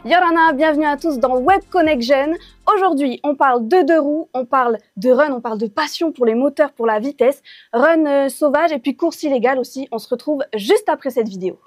Yorana, bienvenue à tous dans Web Connection. Aujourd'hui, on parle de deux roues, on parle de run, on parle de passion pour les moteurs, pour la vitesse, run sauvage et puis course illégale aussi. On se retrouve juste après cette vidéo.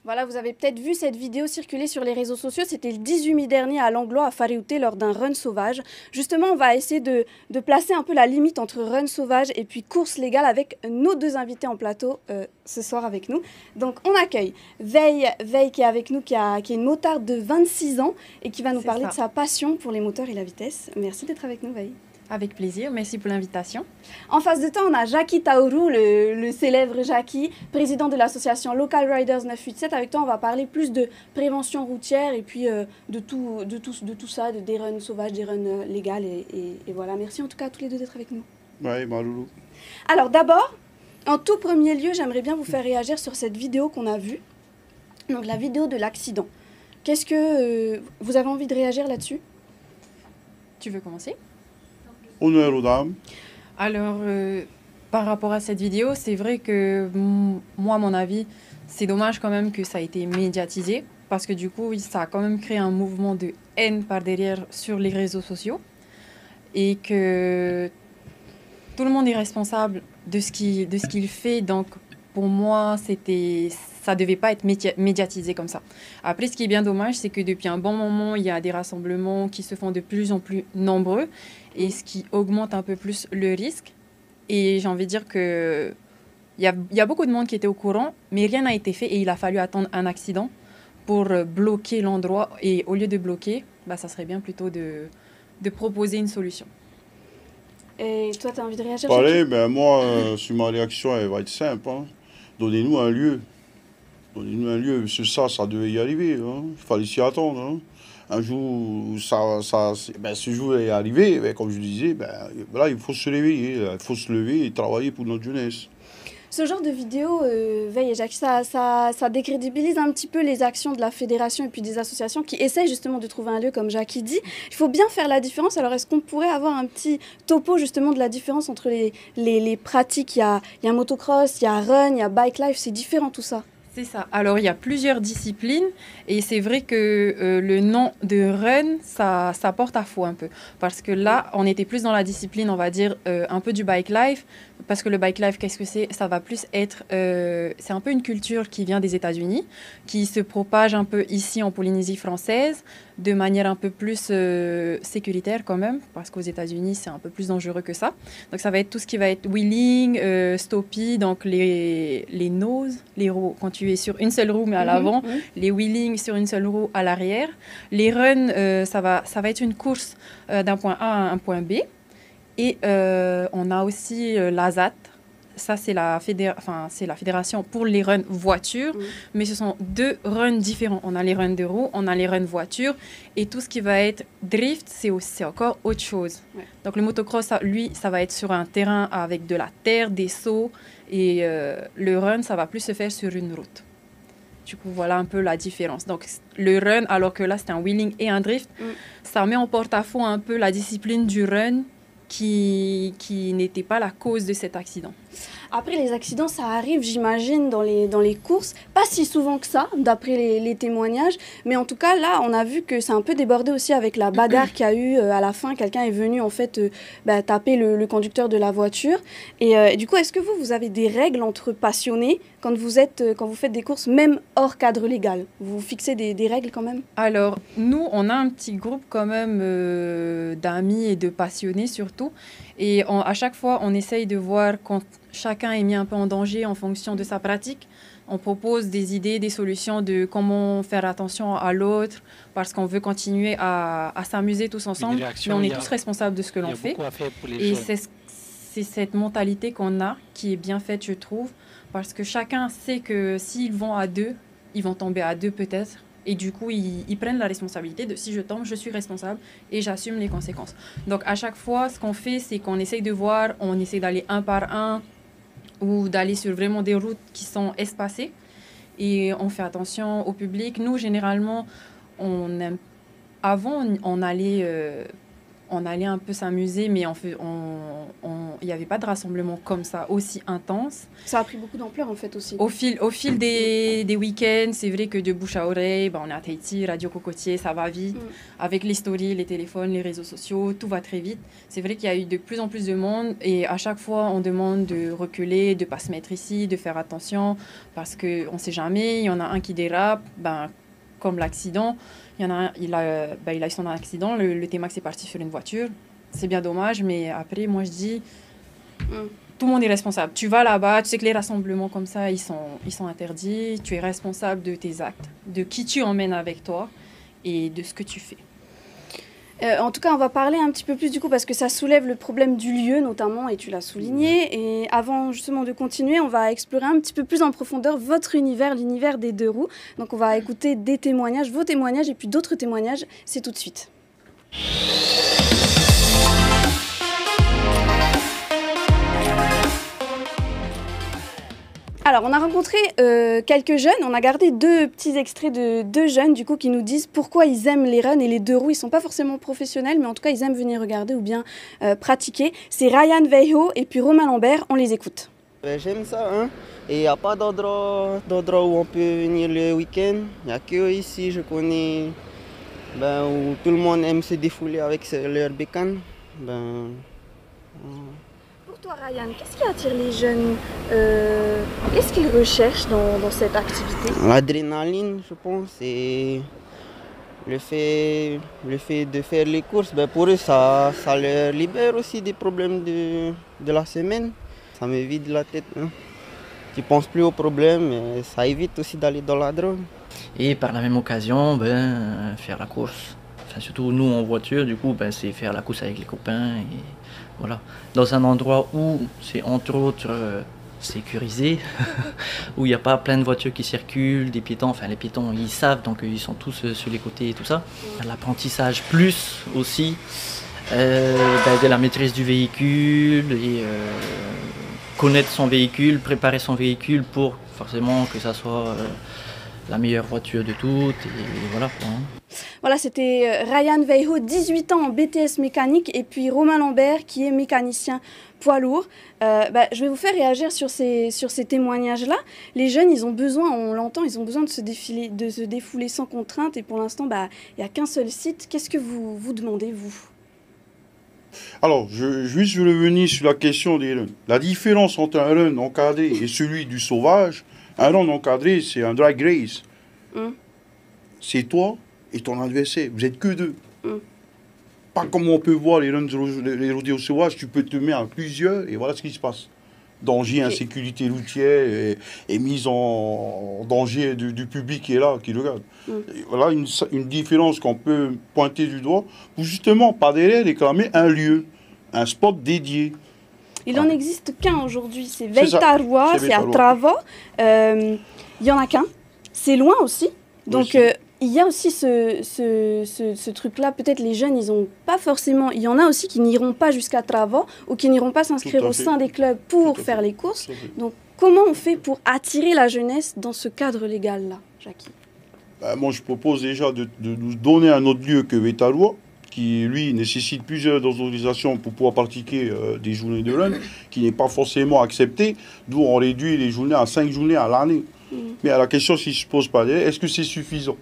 Voilà, vous avez peut-être vu cette vidéo circuler sur les réseaux sociaux. C'était le 18 mai dernier à Langlois, à Faraouté, lors d'un run sauvage. Justement, on va essayer de placer un peu la limite entre run sauvage et puis course légale avec nos deux invités en plateau ce soir avec nous. Donc, on accueille Veille qui est avec nous, qui est une motarde de 26 ans et qui va nous parler de sa passion pour les moteurs et la vitesse. Merci d'être avec nous, Veille. Avec plaisir, merci pour l'invitation. En face de toi, on a Jackie Taourou, le célèbre Jackie, président de l'association Local Riders 987. Avec toi, on va parler plus de prévention routière et puis de tout ça, des runs sauvages, des runs légales. Et voilà, merci en tout cas à tous les deux d'être avec nous. Oui, Maloulou. Alors d'abord, en tout premier lieu, j'aimerais bien vous faire réagir sur cette vidéo qu'on a vue. Donc la vidéo de l'accident. Qu'est-ce que vous avez envie de réagir là-dessus? Tu veux commencer? Honneur aux dames. Alors, par rapport à cette vidéo, c'est vrai que moi, à mon avis, c'est dommage quand même que ça a été médiatisé parce que du coup, oui, ça a quand même créé un mouvement de haine par derrière sur les réseaux sociaux et que tout le monde est responsable de ce qu'il fait. Donc, pour moi, ça devait pas être médiatisé comme ça. Après, ce qui est bien dommage, c'est que depuis un bon moment, il y a des rassemblements qui se font de plus en plus nombreux et ce qui augmente un peu plus le risque. Et j'ai envie de dire qu'il y a beaucoup de monde qui était au courant, mais rien n'a été fait et il a fallu attendre un accident pour bloquer l'endroit. Et au lieu de bloquer, ça serait bien plutôt de proposer une solution. Et toi, tu as envie de réagir? Allez, moi, sur ma réaction, elle va être simple. Hein. Donnez-nous un lieu. Donnez-nous un lieu. Ça devait y arriver. Hein. Il fallait s'y attendre. Hein. Un jour, ce jour est arrivé, comme je disais, voilà, il faut se réveiller, il faut se lever et travailler pour notre jeunesse. Ce genre de vidéo, Veille et Jacques, ça décrédibilise un petit peu les actions de la fédération et puis des associations qui essayent justement de trouver un lieu, comme Jackie dit. Il faut bien faire la différence. Alors, est-ce qu'on pourrait avoir un petit topo justement de la différence entre les pratiques? Il y a motocross, il y a run, il y a bike life, c'est différent tout ça. C'est ça. Alors, il y a plusieurs disciplines et c'est vrai que le nom de run, ça porte à faux un peu. Parce que là, on était plus dans la discipline, on va dire, un peu du bike life. Parce que le bike life, qu'est-ce que c'est? Ça va plus être... c'est un peu une culture qui vient des États-Unis, qui se propage un peu ici en Polynésie française, de manière un peu plus sécuritaire quand même, parce qu'aux États-Unis, c'est un peu plus dangereux que ça. Donc, ça va être tout ce qui va être wheeling, stoppie, donc les noses, les roues, quand tu es sur une seule roue mais à l'avant, les wheeling sur une seule roue à l'arrière. Les runs, ça va être une course d'un point A à un point B. Et on a aussi l'ASAT. Ça, c'est la fédération pour les runs voitures. Mais ce sont deux runs différents. On a les runs de roues, on a les runs voitures. Et tout ce qui va être drift, c'est encore autre chose. Ouais. Donc, le motocross, ça va être sur un terrain avec de la terre, des sauts. Et le run, ça va plus se faire sur une route. Du coup, voilà un peu la différence. Donc, le run, alors que là, c'est un wheeling et un drift, ça met en porte-à-faux un peu la discipline du run qui n'était pas la cause de cet accident. Après, les accidents, ça arrive, j'imagine, dans les courses. Pas si souvent que ça, d'après les témoignages. Mais en tout cas, là, on a vu que c'est un peu débordé aussi avec la bagarre qu'il y a eu à la fin. Quelqu'un est venu, en fait, taper le conducteur de la voiture. Et du coup, est-ce que vous avez des règles entre passionnés quand vous faites des courses, même hors cadre légal? Vous fixez des règles quand même? Alors, nous, on a un petit groupe quand même d'amis et de passionnés surtout. Et à chaque fois, on essaye de voir quand chacun est mis un peu en danger en fonction de sa pratique. On propose des idées, des solutions de comment faire attention à l'autre parce qu'on veut continuer à s'amuser tous ensemble. Mais on est tous responsables de ce que l'on fait. Et c'est cette mentalité qu'on a qui est bien faite, je trouve, parce que chacun sait que s'ils vont à deux, ils vont tomber à deux peut-être. Et du coup, ils prennent la responsabilité de si je tombe, je suis responsable et j'assume les conséquences. Donc, à chaque fois, ce qu'on fait, c'est qu'on essaye de voir, on essaie d'aller un par un ou d'aller sur vraiment des routes qui sont espacées. Et on fait attention au public. Nous, généralement, on aime... avant, on allait un peu s'amuser, mais il n'y avait pas de rassemblement comme ça, aussi intense. Ça a pris beaucoup d'ampleur en fait aussi. Au fil des week-ends, c'est vrai que de bouche à oreille, on est à Tahiti, Radio Cocotier, ça va vite. Avec les stories, les téléphones, les réseaux sociaux, tout va très vite. C'est vrai qu'il y a eu de plus en plus de monde et à chaque fois, on demande de reculer, de ne pas se mettre ici, de faire attention parce qu'on ne sait jamais. Il y en a un qui dérape, comme l'accident. Il y en a un, il a eu son accident, le T-Max est parti sur une voiture. C'est bien dommage, mais après, moi, je dis, tout le monde est responsable. Tu vas là-bas, tu sais que les rassemblements comme ça, ils sont interdits. Tu es responsable de tes actes, de qui tu emmènes avec toi et de ce que tu fais. En tout cas, on va parler un petit peu plus du coup parce que ça soulève le problème du lieu notamment et tu l'as souligné. Et avant justement de continuer, on va explorer un petit peu plus en profondeur votre univers, l'univers des deux roues. Donc on va écouter des témoignages, vos témoignages et puis d'autres témoignages. C'est tout de suite. Alors, on a rencontré quelques jeunes, on a gardé deux petits extraits de deux jeunes du coup qui nous disent pourquoi ils aiment les runs et les deux roues. Ils ne sont pas forcément professionnels, mais en tout cas, ils aiment venir regarder ou bien pratiquer. C'est Ryan Veiho et puis Romain Lambert, on les écoute. J'aime ça, hein. Et il n'y a pas d'endroit où on peut venir le week-end. Il n'y a que ici, je connais, où tout le monde aime se défouler avec leur bécane. Pour toi, Ryan, qu'est-ce qui attire les jeunes qu'est-ce qu'ils recherchent dans cette activité? L'adrénaline, je pense, et le fait de faire les courses, pour eux, ça leur libère aussi des problèmes de la semaine. Ça me vide la tête. Hein. Tu ne penses plus aux problèmes, mais ça évite aussi d'aller dans la drogue. Et par la même occasion, faire la course. Enfin, surtout nous en voiture, du coup, c'est faire la course avec les copains. Et voilà. Dans un endroit où c'est entre autres sécurisé, où il n'y a pas plein de voitures qui circulent, des piétons, enfin les piétons ils savent, donc ils sont tous sur les côtés et tout ça. L'apprentissage plus aussi de la maîtrise du véhicule et connaître son véhicule, préparer son véhicule pour forcément que ça soit la meilleure voiture de toutes et voilà quoi. Voilà, c'était Ryan Veiho, 18 ans en BTS mécanique, et puis Romain Lambert, qui est mécanicien poids lourd. Je vais vous faire réagir sur ces témoignages-là. Les jeunes, ils ont besoin, on l'entend, ils ont besoin de se défouler sans contrainte, et pour l'instant, il n'y a qu'un seul site. Qu'est-ce que vous vous demandez, vous? Alors, je veux revenir sur la question des runs. La différence entre un run encadré et celui du sauvage, un run encadré, c'est un drag race. C'est toi et ton adversaire. Vous n'êtes que deux. Pas comme on peut voir les rodéos sauvages, tu peux te mettre à plusieurs et voilà ce qui se passe. Danger, insécurité routière et mise en danger du public qui est là, qui regarde. Voilà une différence qu'on peut pointer du doigt pour justement, par derrière, réclamer un lieu, un spot dédié. Il n'en existe qu'un aujourd'hui, c'est Veitarua, c'est à Trava. Il n'y en a qu'un. C'est loin aussi. Donc, il y a aussi ce truc-là. Peut-être les jeunes, ils n'ont pas forcément... Il y en a aussi qui n'iront pas jusqu'à Trava ou qui n'iront pas s'inscrire au sein des clubs pour faire les courses. Donc, comment on fait pour attirer la jeunesse dans ce cadre légal-là, Jackie? Moi, je propose déjà de nous donner un autre lieu que Veitarua, qui, lui, nécessite plusieurs autorisations pour pouvoir pratiquer des journées de run, qui n'est pas forcément accepté, d'où on réduit les journées à 5 journées à l'année. Mais à la question, si je pose pas, est-ce que c'est suffisant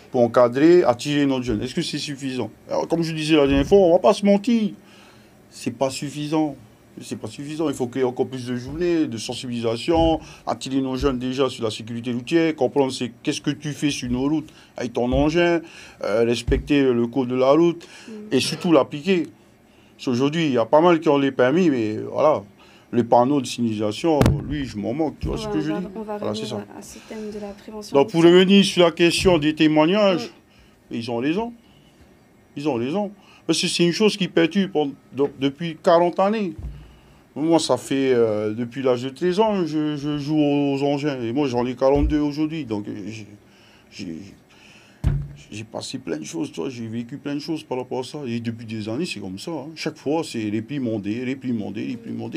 pour encadrer, attirer notre jeune? Est-ce que c'est suffisant? Alors, comme je disais la dernière fois, on ne va pas se mentir. C'est pas suffisant. C'est pas suffisant. Il faut créer encore plus de journées, de sensibilisation, attirer nos jeunes déjà sur la sécurité routière, comprendre qu'est-ce que tu fais sur nos routes avec ton engin, respecter le code de la route et surtout l'appliquer. Aujourd'hui, il y a pas mal qui ont les permis, mais voilà. Les panneaux de signalisation, lui, je m'en moque, tu vois ce que je dis? On va revenir à ce thème de la prévention. Donc, pour revenir sur la question des témoignages, ils ont raison. Ils ont raison. Parce que c'est une chose qui perturbe depuis 40 années. Moi, ça fait depuis l'âge de 13 ans, je joue aux engins. Et moi, j'en ai 42 aujourd'hui. Donc, j'ai passé plein de choses, toi, j'ai vécu plein de choses par rapport à ça. Et depuis des années, c'est comme ça. Hein. Chaque fois, c'est réprimandé,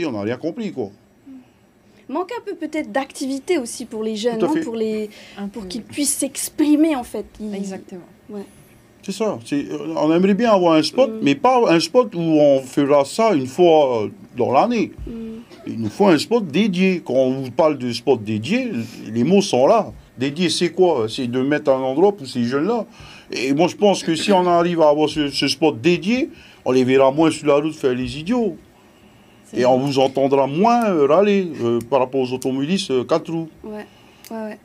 on n'a rien compris, quoi. Manque un peu peut-être d'activité aussi pour les jeunes, Tout à non, fait. pour qu'ils puissent s'exprimer en fait. Exactement. Ouais. C'est ça. On aimerait bien avoir un spot, mais pas un spot où on fera ça une fois dans l'année. Il nous faut un spot dédié. Quand on vous parle de spot dédié, les mots sont là. Dédié, c'est quoi? C'est de mettre un endroit pour ces jeunes-là. Et moi, je pense que si on arrive à avoir ce spot dédié, on les verra moins sur la route faire les idiots. Et on vous entendra moins râler par rapport aux automobilistes 4 roues. Ouais. Ouais.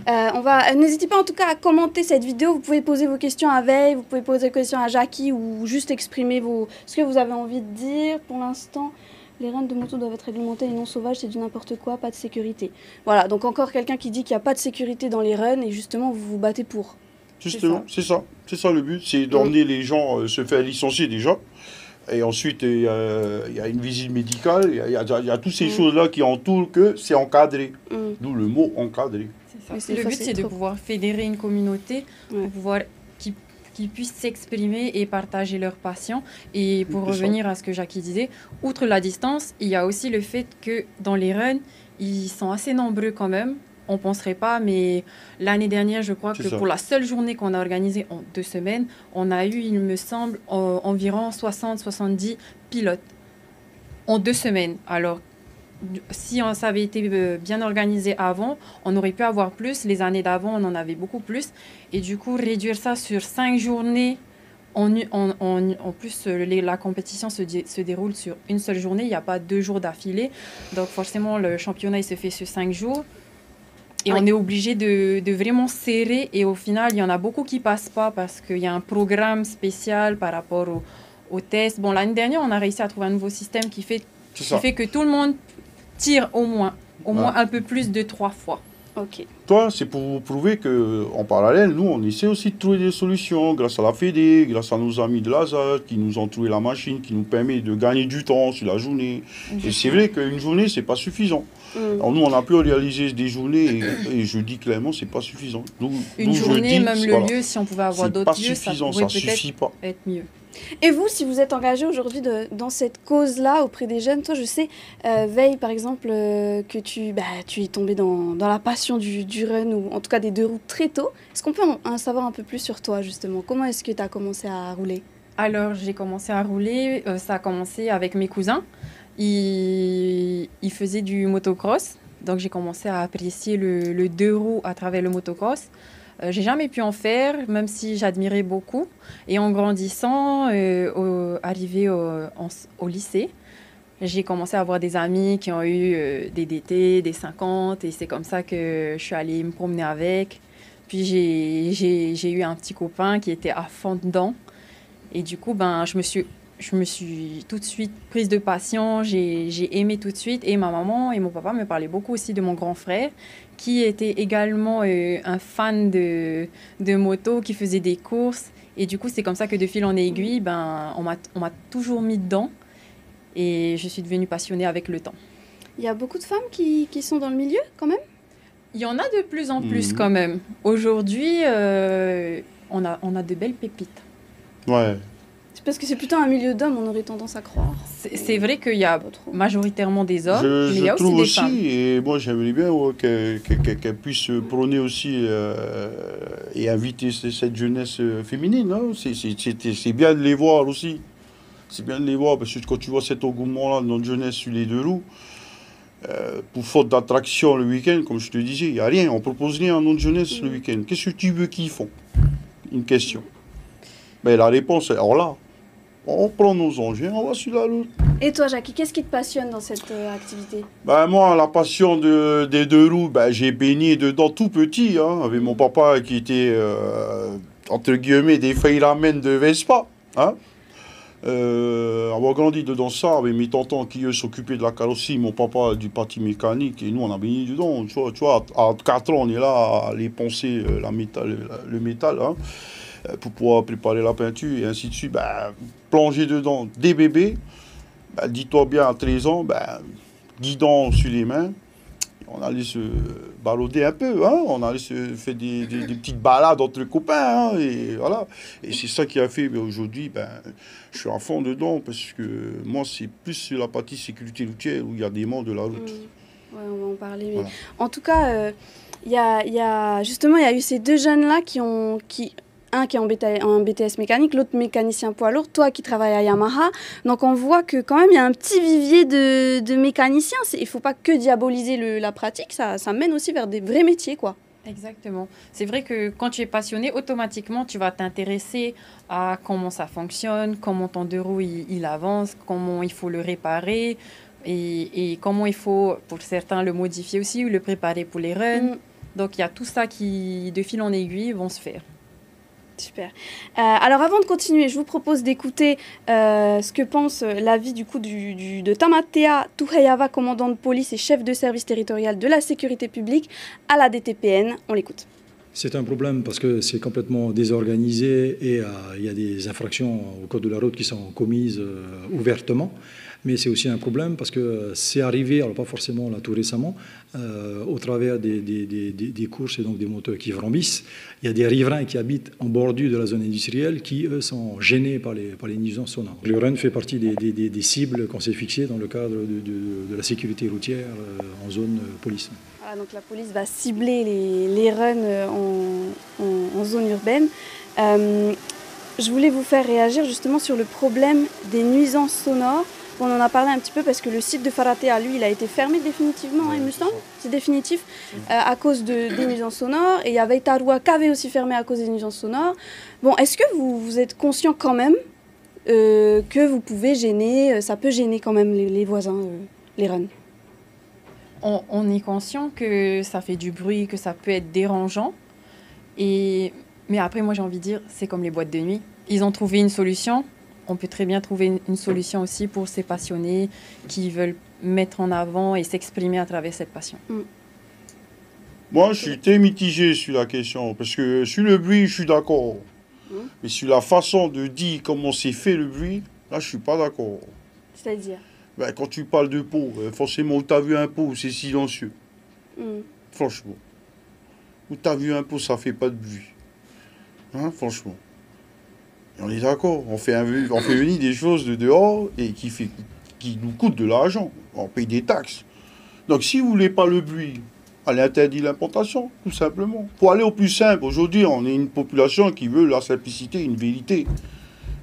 Voilà. N'hésitez pas en tout cas à commenter cette vidéo. Vous pouvez poser vos questions à Veille, vous pouvez poser des questions à Jackie ou juste exprimer ce que vous avez envie de dire. Pour l'instant, les rênes de moto doivent être réglementées et non sauvages, c'est du n'importe quoi, pas de sécurité. Voilà, donc encore quelqu'un qui dit qu'il n'y a pas de sécurité dans les runs et justement vous vous battez pour. Justement, c'est ça le but, c'est d'emmener les gens se faire licencier déjà. Et ensuite, il y a une visite médicale, il y a toutes ces choses-là qui entourent que c'est encadré. D'où le mot encadré. C'est ça. Le but, c'est de pouvoir fédérer une communauté, pour pouvoir qu'ils puissent s'exprimer et partager leurs passions. Et pour revenir à ce que Jackie disait, outre la distance, il y a aussi le fait que dans les runs, ils sont assez nombreux quand même. On ne penserait pas, mais l'année dernière, je crois que pour la seule journée qu'on a organisée en 2 semaines, on a eu, il me semble, environ 60-70 pilotes en 2 semaines. Alors, si ça avait été bien organisé avant, on aurait pu avoir plus. Les années d'avant, on en avait beaucoup plus. Et du coup, réduire ça sur 5 journées, en plus, la compétition se déroule sur une seule journée. Il n'y a pas 2 jours d'affilée. Donc, forcément, le championnat, il se fait sur 5 jours. Et on est obligé de vraiment serrer. Et au final, il y en a beaucoup qui ne passent pas parce qu'il y a un programme spécial par rapport aux tests. Bon, l'année dernière, on a réussi à trouver un nouveau système qui fait que tout le monde tire au moins un peu plus de 3 fois. Ok. Toi, c'est pour vous prouver qu'en parallèle, nous, on essaie aussi de trouver des solutions grâce à la Fédé, grâce à nos amis de l'ASAT qui nous ont trouvé la machine, qui nous permet de gagner du temps sur la journée. Et c'est vrai qu'une journée, c'est pas suffisant. Alors nous, on a pu réaliser des journées et je dis clairement, c'est pas suffisant. Une journée, même le lieu, si on pouvait avoir d'autres lieux, ça pourrait peut-être être mieux. Et vous, si vous êtes engagé aujourd'hui dans cette cause-là auprès des jeunes, toi, je sais, Veille, par exemple, que tu es tombé dans la passion du run, ou en tout cas des 2 roues très tôt. Est-ce qu'on peut en savoir un peu plus sur toi, justement? Comment est-ce que tu as commencé à rouler? Alors, j'ai commencé à rouler, ça a commencé avec mes cousins. Ils faisaient du motocross, donc j'ai commencé à apprécier le 2 roues à travers le motocross. J'ai jamais pu en faire, même si j'admirais beaucoup. Et en grandissant, arrivé au lycée, j'ai commencé à avoir des amis qui ont eu des DT, des 50, et c'est comme ça que je suis allée me promener avec. Puis j'ai eu un petit copain qui était à fond dedans. Et du coup, je me suis tout de suite prise de passion, j'ai aimé tout de suite. Et ma maman et mon papa me parlaient beaucoup aussi de mon grand frère, qui était également un fan de moto, qui faisait des courses. Et du coup, c'est comme ça que de fil en aiguille, on m'a toujours mis dedans. Et je suis devenue passionnée avec le temps. Il y a beaucoup de femmes qui sont dans le milieu, quand même? Il y en a de plus en plus, quand même. Aujourd'hui, on a de belles pépites. Ouais. C'est parce que c'est plutôt un milieu d'hommes, on aurait tendance à croire. C'est vrai qu'il y a majoritairement des hommes, mais il y a aussi des femmes. Et moi, j'aimerais bien qu'elle puisse prôner aussi et inviter cette jeunesse féminine. Hein. C'est bien de les voir aussi. C'est bien de les voir, parce que quand tu vois cet engouement-là de notre jeunesse sur les 2 roues, pour faute d'attraction le week-end, comme je te disais, il n'y a rien. On propose rien à notre jeunesse le week-end. Qu'est-ce que tu veux qu'ils font? Une question. Mais la réponse est, alors là, on prend nos engins, on va sur la route. Et toi, Jackie, qu'est-ce qui te passionne dans cette activité? Moi, la passion des 2 roues, j'ai baigné dedans tout petit, hein, avec mon papa qui était, entre guillemets, des Feyramen de Vespa. Hein. Avoir grandi dedans ça, avec mes tontons qui eux s'occupaient de la carrosserie, mon papa du parti mécanique, et nous on a baigné dedans. Tu vois, à 4 ans, on est là à aller poncer le métal. Hein. Pour pouvoir préparer la peinture et ainsi de suite, plonger dedans des bébés, dis-toi bien à 13 ans, guidon sur les mains, On allait se balauder un peu, hein, on allait se faire des petites balades entre copains, hein, et voilà. Et c'est ça qui a fait, mais aujourd'hui, ben, je suis à fond dedans, parce que moi, c'est plus sur la partie sécurité routière où il y a des morts de la route. Ouais, on va en parler. Mais Voilà. en tout cas, justement, il y a eu ces deux jeunes-là un qui est en BTS mécanique, l'autre mécanicien poids lourd, toi qui travailles à Yamaha. Donc on voit que quand même, il y a un petit vivier de mécaniciens. Il ne faut pas que diaboliser la pratique, ça mène aussi vers des vrais métiers, quoi. Exactement. C'est vrai que quand tu es passionné, automatiquement, tu vas t'intéresser à comment ça fonctionne, comment ton deux roues il avance, comment il faut le réparer et comment il faut, pour certains, le modifier aussi ou le préparer pour les runs. Donc, il y a tout ça qui, de fil en aiguille, vont se faire. Super. Alors avant de continuer, je vous propose d'écouter ce que pense l'avis du coup de Tamatea Tuheyava, commandant de police et chef de service territorial de la sécurité publique à la DTPN. On l'écoute. C'est un problème parce que c'est complètement désorganisé et il y a des infractions au code de la route qui sont commises ouvertement. Mais c'est aussi un problème parce que c'est arrivé, alors pas forcément là tout récemment, au travers des courses et donc des moteurs qui vrombissent. Il y a des riverains qui habitent en bordure de la zone industrielle qui, eux, sont gênés par les nuisances sonores. Le run fait partie des cibles qu'on s'est fixées dans le cadre de la sécurité routière en zone police. Voilà, donc la police va cibler les runs en zone urbaine. Je voulais vous faire réagir justement sur le problème des nuisances sonores. On en a parlé un petit peu parce que le site de Faratea, lui, il a été fermé définitivement, il me semble. C'est définitif, à cause des nuisances sonores. Et il y avait Itarua qui avait aussi fermé à cause des nuisances sonores. Bon, est-ce que vous êtes conscient quand même que vous pouvez gêner, ça peut gêner quand même les voisins, les runs? On est conscient que ça fait du bruit, que ça peut être dérangeant. Mais après, moi, j'ai envie de dire, c'est comme les boîtes de nuit. Ils ont trouvé une solution. On peut très bien trouver une solution aussi pour ces passionnés qui veulent mettre en avant et s'exprimer à travers cette passion. Moi, je suis très mitigé sur la question, parce que sur le bruit, je suis d'accord. Mais sur la façon de dire comment c'est fait le bruit, là, je ne suis pas d'accord. C'est-à-dire Ben, quand tu parles de pot, forcément, tu as vu un pot où c'est silencieux. Franchement. Où tu as vu un pot, ça ne fait pas de bruit. Hein, franchement. Et on est d'accord. On fait venir des choses de dehors et qui nous coûtent de l'argent. On paye des taxes. Donc, si vous ne voulez pas le bruit, allez interdire l'importation, tout simplement. Pour aller au plus simple, aujourd'hui, on est une population qui veut la simplicité, une vérité.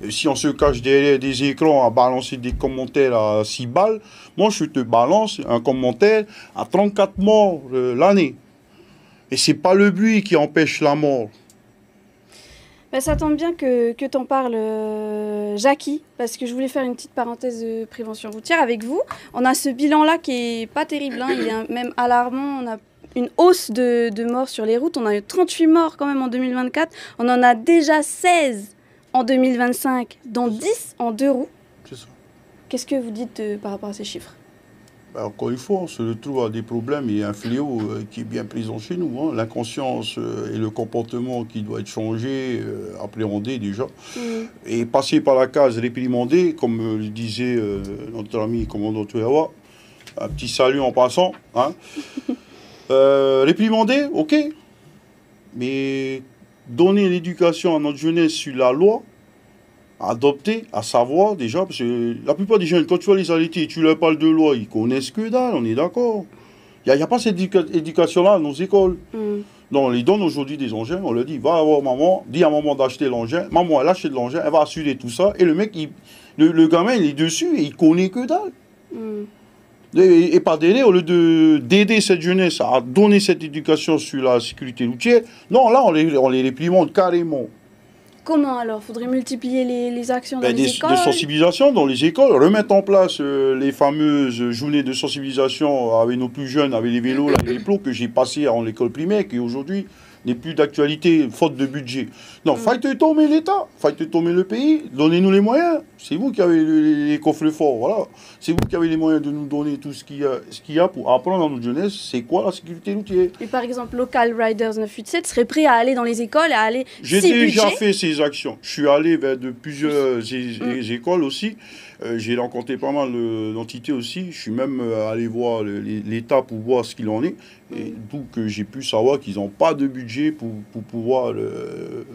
Et si on se cache derrière des écrans à balancer des commentaires à 6 balles, moi, je te balance un commentaire à 34 morts l'année. Et ce n'est pas le bruit qui empêche la mort. Ben, ça tombe bien que tu en parles, Jackie, parce que je voulais faire une petite parenthèse de prévention routière avec vous. On a ce bilan-là qui est pas terrible, hein, il est même alarmant. On a une hausse de morts sur les routes. On a eu 38 morts quand même en 2024. On en a déjà 16 en 2025, dont 10 en 2 roues. C'est ça. Qu'est-ce que vous dites par rapport à ces chiffres? Ben, encore une fois, on se retrouve à des problèmes et un fléau qui est bien présent chez nous. Hein. L'inconscience et le comportement qui doit être changé, appréhendé déjà. Et passer par la case réprimandée, comme le disait notre ami commandant Tuyawa. Un petit salut en passant. Hein. Réprimander, ok. Mais donner l'éducation à notre jeunesse sur la loi, adopter, à savoir déjà, parce que la plupart des jeunes, quand tu vas les arrêter, tu leur parles de loi, ils connaissent que dalle, on est d'accord. Il n'y a pas cette éducation-là dans nos écoles. Donc on les donne aujourd'hui des engins, on leur dit, va voir maman, dis à maman d'acheter l'engin, maman elle achète l'engin, elle va assurer tout ça, et le mec, le gamin, il est dessus et il connaît que dalle. Et par derrière, au lieu d'aider cette jeunesse à donner cette éducation sur la sécurité routière, non, là, on les réprimande carrément. Comment alors? Il faudrait multiplier les actions dans les écoles? De sensibilisation dans les écoles, remettre en place les fameuses journées de sensibilisation avec nos plus jeunes, avec les vélos, là, les plots que j'ai passés en l'école primaire, qui aujourd'hui, n'est plus d'actualité, faute de budget. Non, faites tomber l'État, faites tomber le pays, donnez-nous les moyens. C'est vous qui avez les coffres forts, voilà. C'est vous qui avez les moyens de nous donner tout ce qu'il y a pour apprendre à notre jeunesse, c'est quoi la sécurité routière. Et par exemple, Local Riders 987 serait prêt à aller dans les écoles, à aller... J'ai déjà fait ces actions. Je suis allé vers de plusieurs écoles aussi. J'ai rencontré pas mal d'entités aussi. Je suis même allé voir l'État pour voir ce qu'il en est. Et d'où que j'ai pu savoir qu'ils n'ont pas de budget pour pouvoir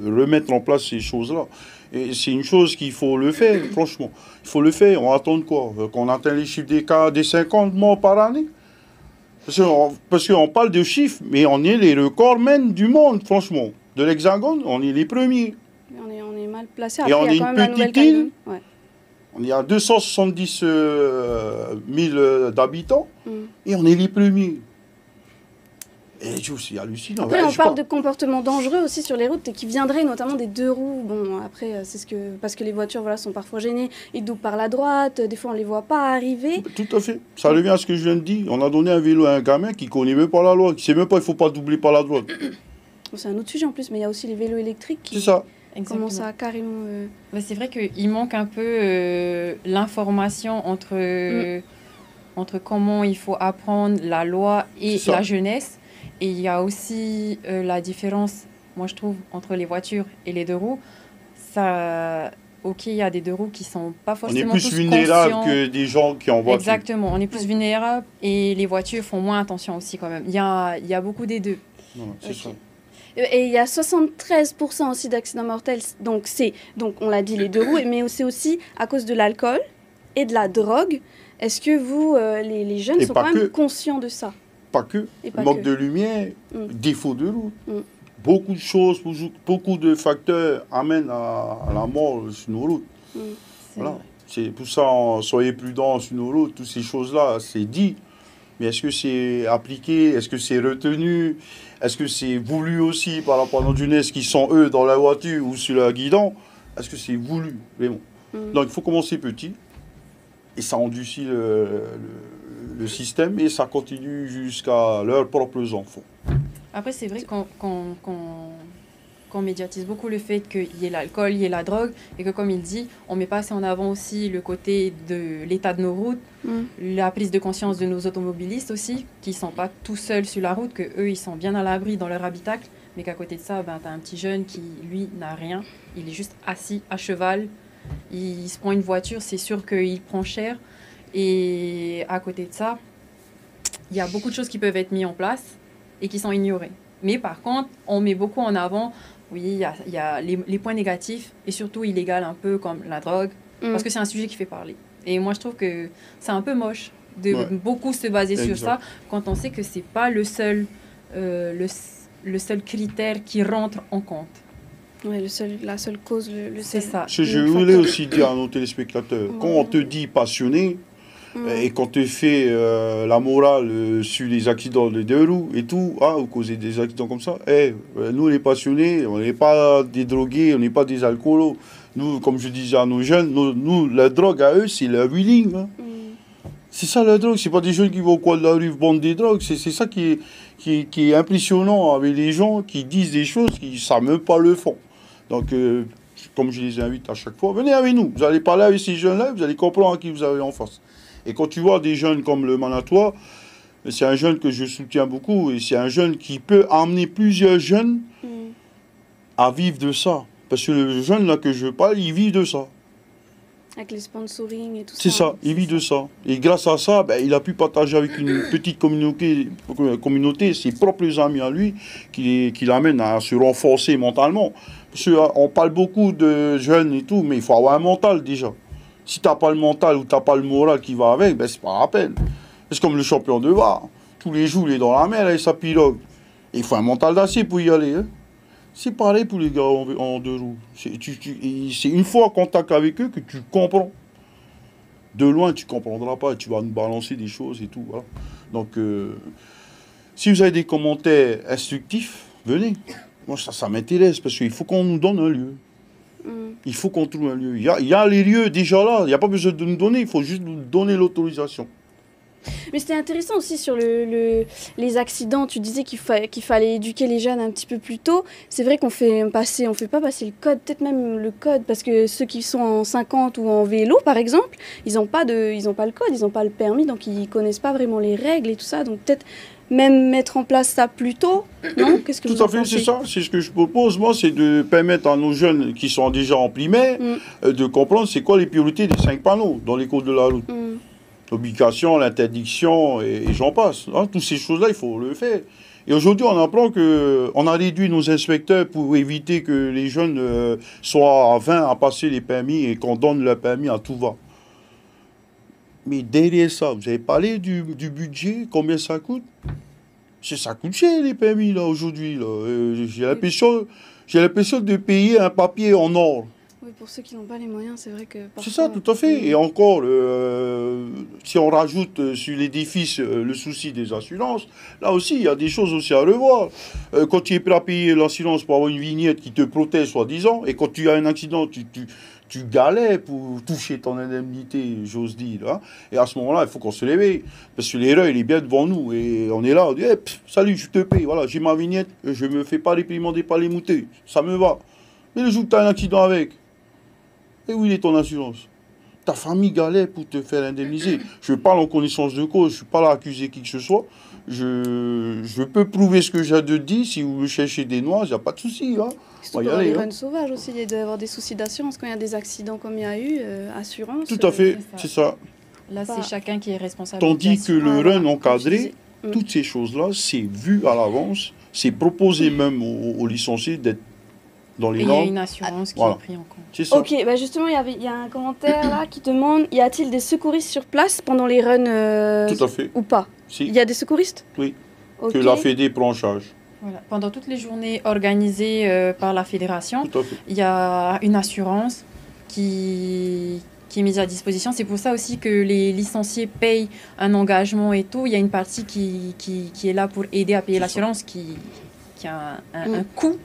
remettre en place ces choses-là. Et c'est une chose qu'il faut le faire, franchement. Il faut le faire. On attend de quoi? Qu'on atteigne les chiffres des 50 morts par année? Parce qu'on parle de chiffres, mais on est les recordmen du monde, franchement. De l'Hexagone, on est les premiers. On est mal placé. Et après, on est une petite île. Ouais. On est à 270 000 d'habitants et on est les premiers. Et c'est hallucinant. Après, on parle de comportements dangereux aussi sur les routes et qui viendraient notamment des deux roues. Bon, après, parce que les voitures sont parfois gênées. Ils doublent par la droite. Des fois, on ne les voit pas arriver. Tout à fait. Ça revient à ce que je viens de dire. On a donné un vélo à un gamin qui ne connaît même pas la loi, qui ne sait même pas qu'il ne faut pas doubler par la droite. C'est un autre sujet en plus, mais il y a aussi les vélos électriques qui... C'est ça. Comment ça, carrément... C'est vrai qu'il manque un peu l'information entre comment il faut apprendre la loi et la jeunesse. Et il y a aussi la différence, moi je trouve, entre les voitures et les deux roues. Ok, il y a des deux roues qui ne sont pas forcément tous conscients. On est plus vulnérables que des gens qui en voiture. Exactement, on est plus vulnérables et les voitures font moins attention aussi quand même. Il y a beaucoup des deux. Non, c'est ça. Et il y a 73% aussi d'accidents mortels, donc on l'a dit, les deux roues, mais c'est aussi à cause de l'alcool et de la drogue. Est-ce que vous, les jeunes, sont quand même conscients de ça? Pas que. Manque de lumière, défaut de route. Beaucoup de choses, beaucoup de facteurs amènent à la mort sur nos routes. Voilà. C'est pour ça, soyez prudents sur nos routes. Toutes ces choses-là, c'est dit. Mais est-ce que c'est appliqué? Est-ce que c'est retenu? Est-ce que c'est voulu aussi par rapport à notre jeunesse qui sont, eux, dans la voiture ou sur le guidon? Est-ce que c'est voulu, vraiment? Donc, il faut commencer petit. Et ça endurcit le système et ça continue jusqu'à leurs propres enfants. Après, c'est vrai qu'on médiatise beaucoup le fait qu'il y ait l'alcool, il y ait la drogue, et que, comme il dit, on ne met pas assez en avant aussi le côté de l'état de nos routes, la prise de conscience de nos automobilistes aussi, qui ne sont pas tout seuls sur la route, qu'eux, ils sont bien à l'abri dans leur habitacle, mais qu'à côté de ça, tu as un petit jeune qui, lui, n'a rien. Il est juste assis à cheval, il se prend une voiture, c'est sûr qu'il prend cher. Et à côté de ça, il y a beaucoup de choses qui peuvent être mises en place et qui sont ignorées. Mais par contre, on met beaucoup en avant, oui, il y a les points négatifs et surtout illégaux un peu comme la drogue, parce que c'est un sujet qui fait parler. Et moi, je trouve que c'est un peu moche de beaucoup se baser sur ça quand on sait que c'est pas le seul critère qui rentre en compte. Oui, la seule cause, c'est ça. Je voulais aussi dire à nos téléspectateurs, quand on te dit passionné, et qu'on te fait la morale sur les accidents de deux roues et tout, vous causez des accidents comme ça, nous les passionnés, on n'est pas des drogués, on n'est pas des alcoolos. Nous, comme je disais à nos jeunes, nous la drogue à eux, c'est le wheeling. C'est ça la drogue, c'est pas des jeunes qui vont au coin de la rue vendre des drogues, c'est ça qui est impressionnant avec les gens qui disent des choses qui ne savent même pas le fond. Donc, comme je les invite à chaque fois, venez avec nous, vous allez parler avec ces jeunes-là, vous allez comprendre à qui vous avez en face. Et quand tu vois des jeunes comme le Manatois, c'est un jeune que je soutiens beaucoup et c'est un jeune qui peut amener plusieurs jeunes à vivre de ça. Parce que le jeune là que je parle, il vit de ça. Avec les sponsoring et tout ça. C'est ça, il vit de ça. Et grâce à ça, il a pu partager avec une petite communauté ses propres amis à lui, qui l'amènent à se renforcer mentalement. Parce qu'on parle beaucoup de jeunes et tout, mais il faut avoir un mental déjà. Si tu n'as pas le mental ou tu n'as pas le moral qui va avec, c'est pas la peine. C'est comme le champion de bar. Tous les jours, il est dans la mer avec sa pirogue. Il faut un mental d'acier pour y aller. C'est pareil pour les gars en deux roues. C'est une fois en contact avec eux que tu comprends. De loin, tu ne comprendras pas. Tu vas nous balancer des choses et tout. Voilà. Donc, si vous avez des commentaires instructifs, venez. Moi, ça m'intéresse parce qu'il faut qu'on nous donne un lieu. Il faut qu'on trouve un lieu. Il y a les lieux déjà là. Il n'y a pas besoin de nous donner. Il faut juste nous donner l'autorisation. Mais c'était intéressant aussi sur les accidents. Tu disais qu'il fallait éduquer les jeunes un petit peu plus tôt. C'est vrai on fait pas passer le code, peut-être même le code, parce que ceux qui sont en 50 ou en vélo, par exemple, ils n'ont pas le code, ils n'ont pas le permis, donc ils connaissent pas vraiment les règles et tout ça. Donc peut-être même mettre en place ça plus tôt, non? Qu'est-ce que vous en pensez? Tout à fait, c'est ça. C'est ce que je propose, moi, c'est de permettre à nos jeunes qui sont déjà en primaire de comprendre c'est quoi les priorités des 5 panneaux dans les codes de la route. L'obligation, l'interdiction, et j'en passe. Hein, toutes ces choses-là, il faut le faire. Et aujourd'hui, on apprend qu'on a réduit nos inspecteurs pour éviter que les jeunes soient à 20 à passer les permis et qu'on donne le permis à tout va. Mais derrière ça, vous avez parlé du budget, combien ça coûte? Ça coûte cher les permis là aujourd'hui. J'ai l'impression de payer un papier en or. Oui, pour ceux qui n'ont pas les moyens, c'est vrai que parfois... C'est ça, tout à fait. Et encore, si on rajoute sur l'édifice le souci des assurances, là aussi, il y a des choses aussi à revoir. Quand tu es prêt à payer l'assurance pour avoir une vignette qui te protège, soi-disant, et quand tu as un accident, tu galères pour toucher ton indemnité, j'ose dire. Hein. Et à ce moment-là, il faut qu'on se réveille. Parce que l'erreur, il est bien devant nous. Et on est là, on dit, salut, je te paye. Voilà, j'ai ma vignette, je ne me fais pas réprimander par les moutés. Ça me va. Mais le jour que tu as un accident avec, et où est ton assurance? Ta famille galère pour te faire indemniser. Je parle en connaissance de cause, je ne suis pas là à accuser qui que ce soit. Je peux prouver ce que j'ai de dire. Si vous me cherchez des noix, il n'y a pas de souci. Hein. Surtout pour les runs sauvages aussi, il doit y avoir des soucis d'assurance. Quand il y a des accidents comme il y a eu, assurance... Tout à fait, c'est ça. Là, c'est chacun qui est responsable. Tandis que le run encadré, toutes ces choses-là, c'est vu à l'avance. C'est proposé même aux licenciés d'être dans les normes. Il y a une assurance qui est prise en compte. C'est ça. Ok, bah justement, il y a un commentaire là qui demande, y a-t-il des secouristes sur place pendant les runs Tout à fait. Ou pas? Si. Il y a des secouristes? Oui, okay. Que la Fédé prend en charge. Voilà. Pendant toutes les journées organisées par la fédération, il y a une assurance qui est mise à disposition. C'est pour ça aussi que les licenciés payent un engagement et tout. Il y a une partie qui est là pour aider à payer l'assurance qui a un coût.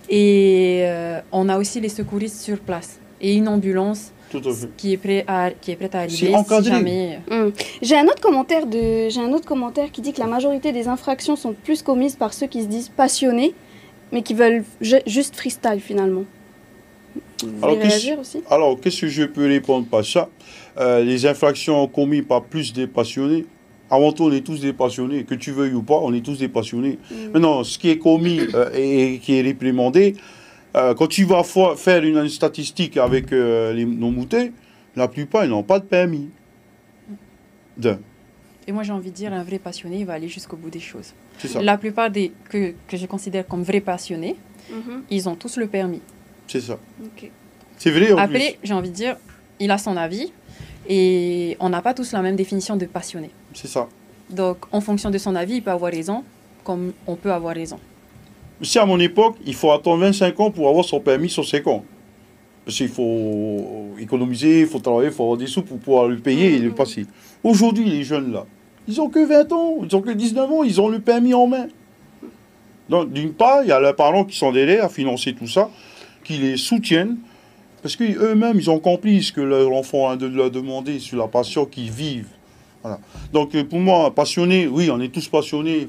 Et on a aussi les secouristes sur place et une ambulance qui est prête à arriver si jamais... J'ai un autre commentaire qui dit que la majorité des infractions sont plus commises par ceux qui se disent passionnés mais qui veulent juste freestyle finalement. Vous voulez réagir aussi? Alors, qu'est-ce que je peux répondre par ça? Les infractions commises par plus des passionnés. Avant tout, on est tous des passionnés. Que tu veuilles ou pas, on est tous des passionnés. Maintenant, ce qui est commis et qui est réprimandé, quand tu vas faire une statistique avec nos moutés, la plupart, ils n'ont pas de permis. Et moi, j'ai envie de dire, un vrai passionné, il va aller jusqu'au bout des choses. C'est ça. La plupart que je considère comme vrais passionnés, ils ont tous le permis. C'est ça. Okay. C'est vrai en Après, plus. j'ai envie de dire, il a son avis et on n'a pas tous la même définition de passionné. C'est ça. Donc, en fonction de son avis, il peut avoir raison, comme on peut avoir raison. Si à mon époque, il faut attendre 25 ans pour avoir son permis sur 5 ans. Parce qu'il faut économiser, il faut travailler, il faut avoir des sous pour pouvoir le payer et le passer. Aujourd'hui, les jeunes là, ils n'ont que 20 ans, ils n'ont que 19 ans, ils ont le permis en main. Donc, d'une part, il y a leurs parents qui sont derrière à financer tout ça, qui les soutiennent, parce qu'eux-mêmes, ils ont compris ce que leur enfant a de leur demander sur la passion qu'ils vivent. Voilà. Donc, pour moi, passionné, oui, on est tous passionnés,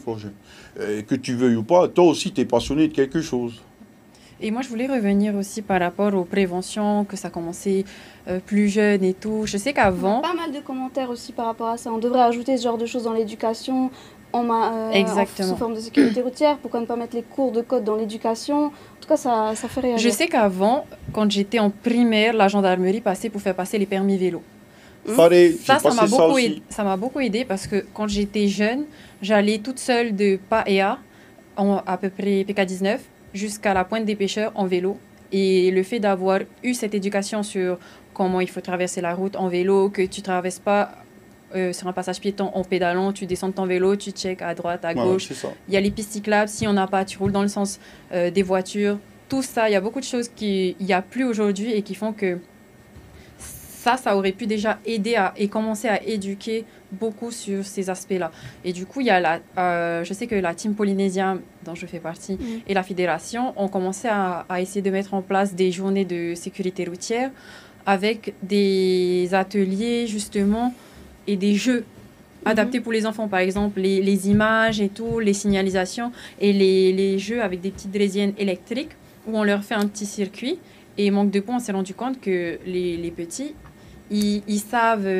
que tu veuilles ou pas, toi aussi, tu es passionné de quelque chose. Et moi, je voulais revenir aussi par rapport aux préventions, que ça commençait plus jeune et tout. Je sais qu'avant... Pas mal de commentaires aussi par rapport à ça. On devrait ajouter ce genre de choses dans l'éducation, sous forme de sécurité routière. Pourquoi ne pas mettre les cours de code dans l'éducation? En tout cas, ça fait réagir. Je sais qu'avant, quand j'étais en primaire, la gendarmerie passait pour faire passer les permis vélo. Ça m'a beaucoup aidé parce que quand j'étais jeune, j'allais toute seule de Paea, à peu près PK19, jusqu'à la pointe des pêcheurs en vélo. Et le fait d'avoir eu cette éducation sur comment il faut traverser la route en vélo, que tu ne traverses pas sur un passage piéton en pédalant, tu descends de ton vélo, tu checkes à droite, à gauche. Il y a les pistes cyclables, si on n'a pas, tu roules dans le sens des voitures. Tout ça, il y a beaucoup de choses qu'il n'y a plus aujourd'hui et qui font que ça aurait pu déjà aider et commencer à éduquer beaucoup sur ces aspects-là. Et du coup, il y a je sais que la team Polynésien, dont je fais partie, et la fédération ont commencé à essayer de mettre en place des journées de sécurité routière avec des ateliers, justement, et des jeux adaptés pour les enfants. Par exemple, les images et tout, les signalisations et les jeux avec des petites draisiennes électriques où on leur fait un petit circuit. Et manque de peau, on s'est rendu compte que les petits, ils savent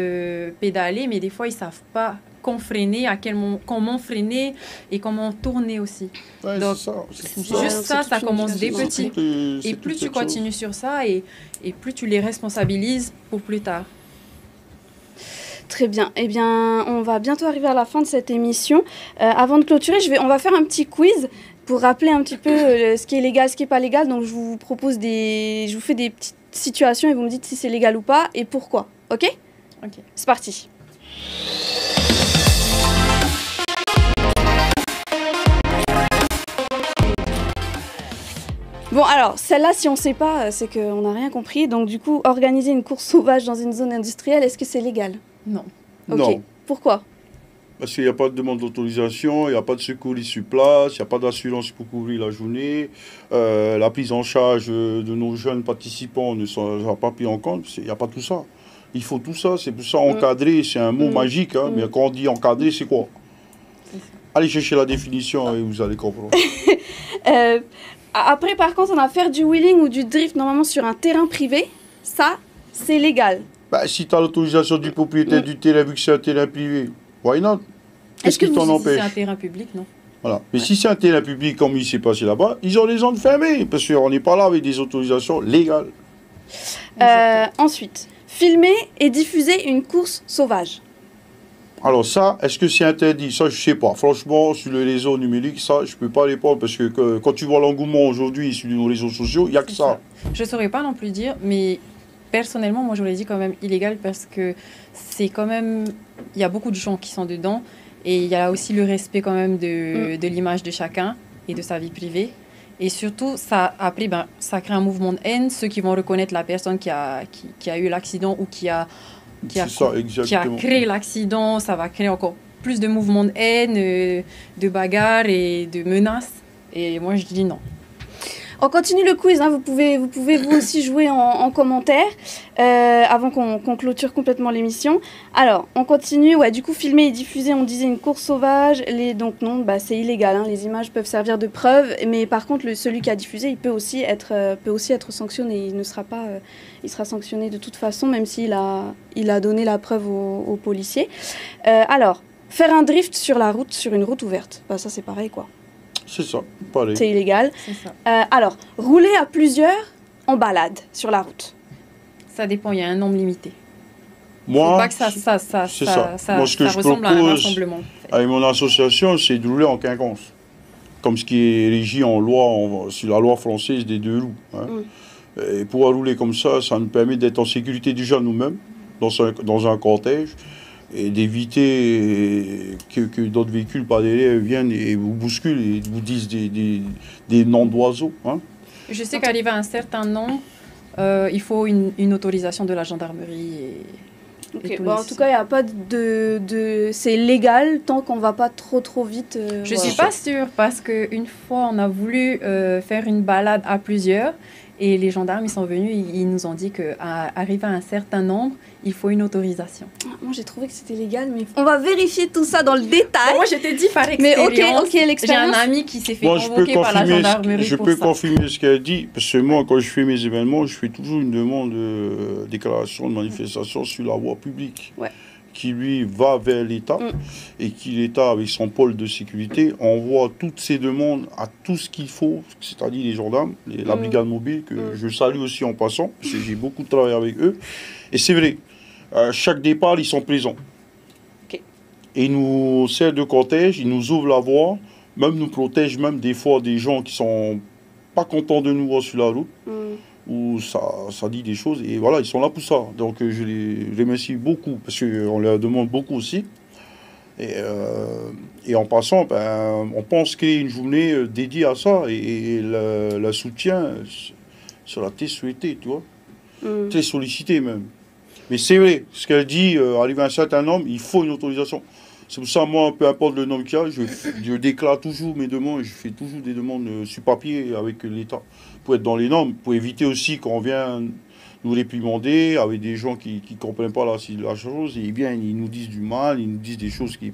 pédaler, mais des fois, ils ne savent pas quand freiner, comment freiner et comment tourner aussi. Ouais, donc, c'est juste ça commence dès petit. petit. Et plus tu continues sur ça, et plus tu les responsabilises pour plus tard. Très bien. Eh bien, on va bientôt arriver à la fin de cette émission. Avant de clôturer, on va faire un petit quiz pour rappeler un petit peu ce qui est légal, ce qui n'est pas légal. Donc, je vous fais des petites situations et vous me dites si c'est légal ou pas et pourquoi. Ok ? Ok. C'est parti. Bon, alors, celle-là, si on ne sait pas, c'est qu'on n'a rien compris. Donc, du coup, organiser une course sauvage dans une zone industrielle, est-ce que c'est légal ? Non. Ok. Non. Pourquoi ? Parce qu'il n'y a pas de demande d'autorisation, il n'y a pas de secouristes sur place, il n'y a pas d'assurance pour couvrir la journée. La prise en charge de nos jeunes participants ne sera pas prise en compte. Il n'y a pas tout ça. Il faut tout ça. C'est pour ça encadrer, c'est un mot magique. Hein, mais quand on dit encadrer, c'est quoi ? Allez chercher la définition et vous allez comprendre. Après, par contre, on a faire du wheeling ou du drift normalement sur un terrain privé. Ça, c'est légal. Bah, si tu as l'autorisation du propriétaire du terrain, vu que c'est un terrain privé, why not ? Qu'est-ce qui t'en empêche ? Si c'est un terrain public, non. Voilà. Mais si c'est un terrain public, comme il s'est passé là-bas, ils ont les zones fermées, parce qu'on n'est pas là avec des autorisations légales. Ensuite, filmer et diffuser une course sauvage. Alors ça, est-ce que c'est interdit ? Ça, je ne sais pas. Franchement, sur les réseaux numériques, ça, je ne peux pas répondre, parce que quand tu vois l'engouement aujourd'hui sur nos réseaux sociaux, il n'y a que ça. Je ne saurais pas non plus dire, mais personnellement, moi, j'aurais dit quand même illégal, parce que c'est quand même... Il y a beaucoup de gens qui sont dedans, et il y a aussi le respect quand même de l'image de chacun et de sa vie privée. Et surtout, après, ça crée un mouvement de haine. Ceux qui vont reconnaître la personne qui a eu l'accident ou qui a créé l'accident, ça va créer encore plus de mouvements de haine, de bagarres et de menaces. Et moi, je dis non. On continue le quiz, hein. Vous pouvez vous aussi jouer en commentaire avant qu'on clôture complètement l'émission. Alors, on continue. Ouais, du coup, filmer et diffuser, on disait une course sauvage. Donc non, c'est illégal. Hein. Les images peuvent servir de preuve, mais par contre, celui qui a diffusé, il peut aussi être sanctionné. Il sera sanctionné de toute façon, même s'il a donné la preuve aux policiers. Alors, faire un drift sur une route ouverte, ça c'est pareil quoi. C'est ça, pareil. C'est illégal. C'est ça. Alors, rouler à plusieurs en balade sur la route. Ça dépend, il y a un nombre limité. Moi, faut pas que ça Moi, ce que je ressemble à un propose rassemblement. avec mon association, c'est de rouler en quinconce. Comme ce qui est régi en loi, sur la loi française des 2 roues. Hein. Et pouvoir rouler comme ça nous permet d'être en sécurité déjà nous-mêmes, dans un cortège, et d'éviter que d'autres véhicules par derrière viennent et vous bousculent et vous disent des noms d'oiseaux. Hein. Je sais qu'arrivé à un certain nombre, il faut une autorisation de la gendarmerie. En tout cas, il n'y a pas c'est légal tant qu'on ne va pas trop vite. Je ne suis pas sûre parce qu'une fois, on a voulu faire une balade à plusieurs. Et les gendarmes, ils sont venus, ils nous ont dit qu'arrivé à un certain nombre, il faut une autorisation. Moi, j'ai trouvé que c'était légal, mais on va vérifier tout ça dans le détail. Moi, je t'ai dit par expérience. Mais ok, l'expérience. J'ai un ami qui s'est fait convoquer par la gendarmerie Je peux confirmer ce qu'elle dit, parce que moi, quand je fais mes événements, je fais toujours une demande de déclaration de manifestation sur la voie publique. Ouais. Qui lui va vers l'État et qui l'État, avec son pôle de sécurité, envoie toutes ces demandes à tout ce qu'il faut, c'est-à-dire les gendarmes, la brigade mobile, que je salue aussi en passant, parce que j'ai beaucoup travaillé avec eux. Et c'est vrai, chaque départ, ils sont présents. Okay. Et ils nous servent de cortège, ils nous ouvrent la voie, même nous protègent même des fois des gens qui sont pas contents de nous voir sur la route. Où ça dit des choses, et voilà, ils sont là pour ça. Donc je les remercie beaucoup, parce qu'on leur demande beaucoup aussi. Et en passant, on pense créer une journée dédiée à ça, et le soutien sera très souhaité, tu vois, très sollicité même. Mais c'est vrai, ce qu'elle dit, arrivé à un certain nombre, il faut une autorisation. C'est pour ça, moi, peu importe le nombre qu'il y a, je déclare toujours mes demandes, je fais toujours des demandes sur papier avec l'État, pour être dans les normes, pour éviter aussi qu'on vienne nous réprimander avec des gens qui ne comprennent pas la chose, et ils viennent, ils nous disent du mal, ils nous disent des choses qui est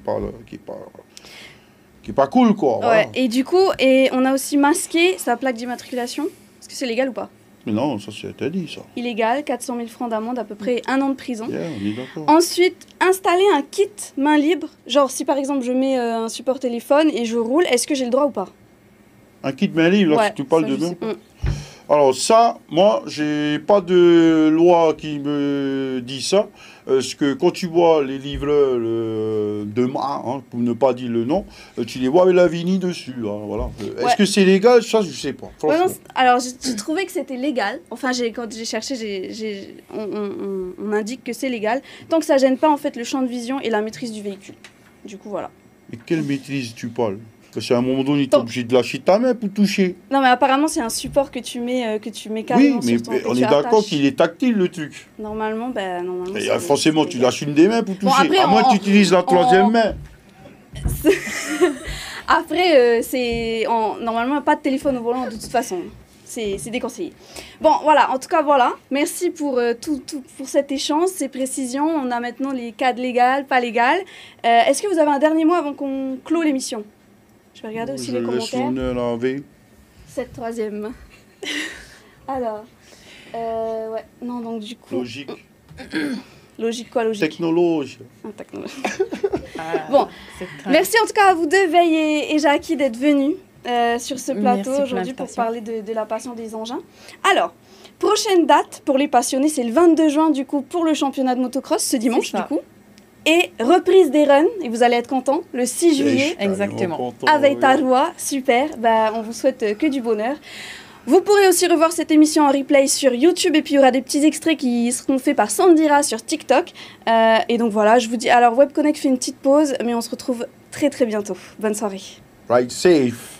pas cool, quoi. Ouais, Voilà. et du coup, on a aussi masqué sa plaque d'immatriculation. Est-ce que c'est légal ou pas? Mais non, ça c'est interdit, ça. Illégal, 400 000 francs d'amende, à peu près 1 an de prison. Yeah, on est d'accord. Ensuite, installer un kit main libre. Genre, si par exemple je mets un support téléphone et je roule, est-ce que j'ai le droit ou pas? Un kit main libre, là, Ouais, si tu parles ça, de je main. sais pas. Alors ça, moi, j'ai pas de loi qui me dit ça. Parce que quand tu vois les livreurs de main, pour ne pas dire le nom, tu les vois avec la Vini dessus. Hein, voilà. Est-ce que c'est légal? Ça, je sais pas. Ouais, non, Franchement. alors, j'ai trouvé que c'était légal. Enfin, quand j'ai cherché, on indique que c'est légal. Tant que ça gêne pas en fait le champ de vision et la maîtrise du véhicule. Du coup, voilà. Mais quelle maîtrise tu parles? Parce qu'à un moment donné, tu es obligé de lâcher ta main pour toucher. Non, mais apparemment, c'est un support que tu mets Oui, carrément mais sur ton... on que est tu d'accord attaches. qu'il est tactile, le truc. Normalement, normalement... Et, c'est- forcément, c'est tu légal. lâches une des mains pour toucher. Bon, après, à moins que tu utilises la troisième main. Après, normalement, pas de téléphone au volant de toute façon. C'est déconseillé. Bon, voilà, en tout cas, voilà. Merci pour, pour cet échange, ces précisions. On a maintenant les cadres légaux, pas légaux. Est-ce que vous avez un dernier mot avant qu'on clôt l'émission? Je vais regarder aussi Je les laisse commentaires. l'honneur à V. Cette troisième. Alors, ouais, non, donc du coup... Logique. Logique quoi, logique? Technologie. Ah, technologie. Bon, merci en tout cas à vous deux, Veille et Jackie, d'être venus sur ce plateau Merci pour aujourd'hui pour l'invitation. parler de la passion des engins. Alors, prochaine date pour les passionnés, c'est le 22 juin du coup pour le championnat de motocross, ce dimanche ça. du coup. Et reprise des runs, et vous allez être contents, le 6 juillet Exactement. à Veitaroa. Super, on vous souhaite que du bonheur. Vous pourrez aussi revoir cette émission en replay sur YouTube et puis il y aura des petits extraits qui seront faits par Sandira sur TikTok. Et donc voilà, je vous dis, alors WebConnect fait une petite pause, mais on se retrouve très très bientôt. Bonne soirée. Ride safe.